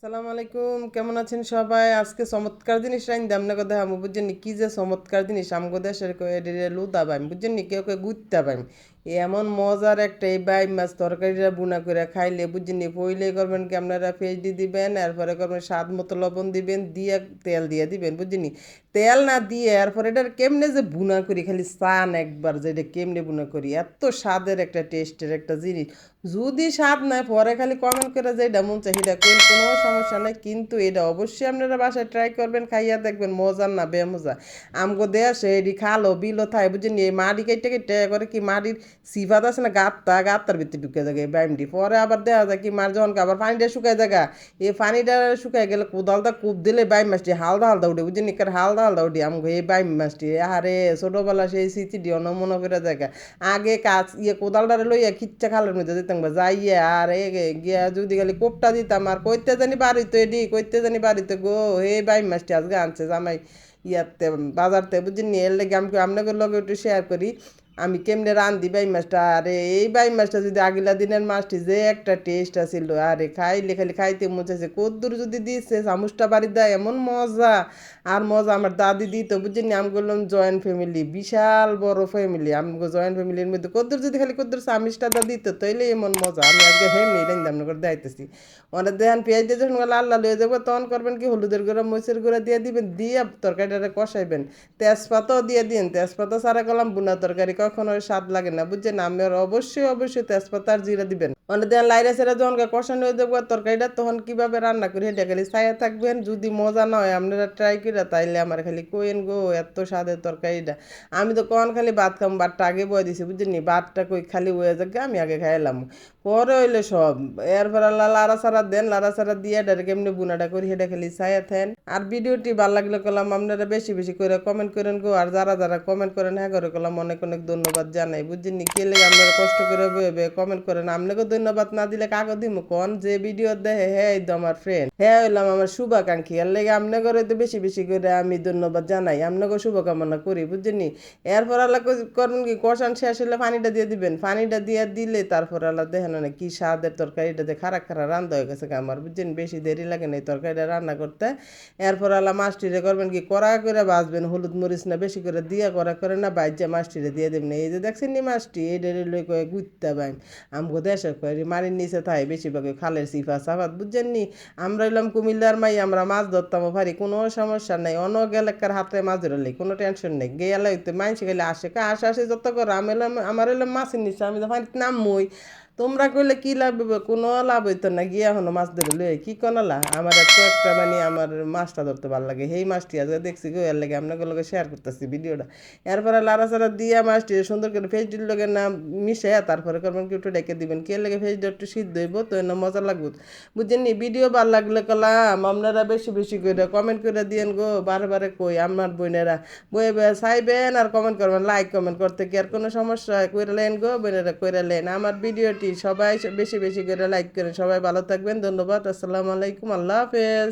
সালাম আলাইকুম, কেমন আছেন সবাই? আজকে চমৎকার জিনিস রাইন্দা আপনাকে দেখামু, বুঝছেন নি? কি যে চমৎকার জিনিস আমগো দেশের লুদা বাইম, বুঝছেন নি? কেউ কেউ গুইত্তা বাইম। এমন মজার একটা এই বাইম মাছ তরকারিটা বুনা করে খাইলে, বুঝছেন নি? পইলে করবেন কি আপনারা পেঁয়াজ দিবেন, এরপরে করবেন স্বাদ মতো লবণ দিবেন, দিয়ে তেল দিয়ে দিবেন, বুঝছেন নি? তেল না দিয়ে এরপরে এটার কেমনে যে বুনা করি, খালি চান একবার যে এটা কেমনে বুনা করি, এত স্বাদের একটা টেস্টের একটা জিনিস। যদি স্বাদ নাই পরে খালি কমেন্ট করে যে এটা মন চাই এটা কোন কোনো সমস্যা নাই, কিন্তু এটা অবশ্যই আপনারা বাসায় ট্রাই করবেন, খাইয়া দেখবেন মজার না বেমজা। আমগো দেশে এডি খালো বিলো থাই, বুঝছেন এই মাটি কেটে কেটে করে কি মাটির সিফাত আছে না, গাত্তার ভিতরে ঢুকে যায় এই বাইমটি। পরে আবার দেখা যায় কি মার যখন আবার পানিটা শুকায় জায়গা, এই পানিটা শুকায় গেলে কোদালটা কূপ দিলে বাইম মাছটি হালদা হালদা উঠে, বুঝছেন কার হালদা হালদা উঠি আমগো এই বাইম মাছটি। আরে ছোটবেলা সেই স্মৃতি মনে করে জায়গা। আগে কাজ কোদালটারে লইয়া খিচ্চা খালের মধ্যে দিতাম বা যাইয়া আর গিয়া যদি খালি কোপটা দিতাম আর কইতে জানি বাড়িতে কইতে জানি বাড়িতে গো হে বাই মাছটি আজকে আনছে জামাই ইয়াতে বাজারতে, বুঝিনি? এর লেগে আমি আপনাদের লগে একটু শেয়ার করি আমি কেমনে রান্ধি বাই মাছটা। আরে এই বাই মাছটা যদি আগিলা দিনের মাছটি যে একটা টেস্ট আছিল, আরে খাইলে খালি খাইতে মনে চাইছে। কদ্দুর যদি দিচ্ছে চামচটা বাড়ি দেয় এমন মজা আর মজা। আমার দাদি দিত, বুঝছেন? আমি বললাম জয়েন্ট ফ্যামিলি, বিশাল বড় ফ্যামিলি। আমগো জয়েন্ট ফ্যামিলির মধ্যে কদ্দুর যদি খালি কদ্দুর চামিচটা দিত তাইলে এমন মজা। আমি আজকে হেমনি রান্দাম করে দেখাইতেছি। অনেক দেখান পেঁয়াজ দিয়ে যখন লাল লাল হয়ে যাবো তখন করবেন কি হলুদের গুঁড়া মরিচের গুঁড়া দিয়ে দিবেন, দিয়ে তরকারিটা কষাইবেন। তেজপাতাও দিয়ে দিন, তেজপাতা ছাড়া করলাম বুনা তরকারি কখনো স্বাদ লাগে না, বুঝছেন? আমি অবশ্যই অবশ্যই তেজপাতা আর জিরা দিবেন। অনেক দেন লাইরা সেরা যখন কষানো হয়ে যাবো তরকারিটা তখন কিভাবে রান্না করি এটা খালি ছায়া থাকবেন। যদি মজা না হয় আপনারা ট্রাই করে তাইলে আমার খালি কোয়েন গো এত স্বাদের তরকারিটা। আমি তো কখন খালি ভাত খাম, ভাতটা আগে বয়ে দিছি, বুঝছেন? ভাতটা কই খালি হয়ে যাকে আমি আগে খাইলাম, পরে হইলে সব এরপর লাড়া সারা দেন, লাড়া সারা দিয়ে এটাকে এমনি বুনাটা করি সেটা খালি ছায়া থাকেন। আর ভিডিওটি ভালো লাগলে করলাম আপনারা বেশি বেশি করে কমেন্ট করেন গো। আর যারা যারা কমেন্ট করেন হ্যাঁ করে করলাম অনেক অনেক ধন্যবাদ জানাই, বুঝছেন? কে লেগে আপনারা কষ্ট করে কমেন্ট করেন। আপনাকে ধন্যবাদ না দিলে কাকে দিব কন? যে ভিডিও দেখে হ্যাঁ এই তো আমার ফ্রেন্ড, হ্যাঁ হইলাম আমার শুভাকাঙ্ক্ষী। এর লেগে আপনাকে তো বেশি বেশি করে আমি ধন্যবাদ জানাই, আপনাকে শুভকামনা করি, বুঝছেন? এরপর আল্লাহ করেন কি কষান শেষ হলে পানিটা দিয়ে দিবেন। পানিটা দিয়ে দিলে তারপর আল্লাহ দেখেন না কি স্বাদের তরকারিটাতে খারা খারা রান্না হয়ে গেছে আমার, বুঝছেন? বেশি দেরি লাগে না এই তরকারিটা রান্না করতে। এরপর আল্লাহ মাছটিরে করবেন কি কড়া করে বাজবেন, হলুদ মরিচ না বেশি করে দিয়ে কড়া করে না বাইজা মাছটিরে দিয়ে দেবেন। এই যে দেখছেন নি মাছটি এই ডেরে লই কয়ে গুইত্তা বাইন আমগো দেশে কয়ে মারির নিচে থাই বেশিরভাগ খালের সিফা সাফাত, বুঝছেন নি? আমরা এলাম কুমিল্লার মাই, আমরা মাছ ধরতাম পারি, কোনো সমস্যা নাই। অন্য এলাকার হাতে মাছ ধরলে কোনো টেনশন নেই। গেলে হইতে মাইনসি গেলে আসে আসে আসে যত করে আমি এলাম আমার এলাম মাছের নিচে আমি তো পানিতে নামমই। তোমরা কইলে কি লাভ হইব? কোনো লাভ হইতো না, গিয়া এখনো মাছ ধরে লই কি কনালা। আমার এত একটা মানে আমার মাছটা ধরতে ভালো লাগে, সেই মাছটি আজকে দেখছি গো, এর লাগে আপনাদের লগে শেয়ার করতেছি ভিডিওটা। এরপরে লাড়াচাড়া দিয়া মাছটি সুন্দর করে ফেসডির লগে না মিশে তারপরে করবেন কি একটু ডেকে দিবেন। কে লেগে ফেসডি একটু সিদ্ধ হইব তো এনে মজা লাগবে, বুঝছেন নি? ভিডিও ভালো লাগলে কলাম আপনারা বেশি বেশি করে কমেন্ট করে দিয়েন গো। বারে বারে কই আমার বোনেরা বই চাইবেন আর কমেন্ট করবেন, লাইক কমেন্ট করতে কি আর কোনো সমস্যা? কইরা লেন গো বোনেরা, কইরা লেন। আমার ভিডিওটি সবাই বেশি বেশি করে লাইক করেন। সবাই ভালো থাকবেন, ধন্যবাদ, আসসালামু আলাইকুম, আল্লাহ হাফেজ।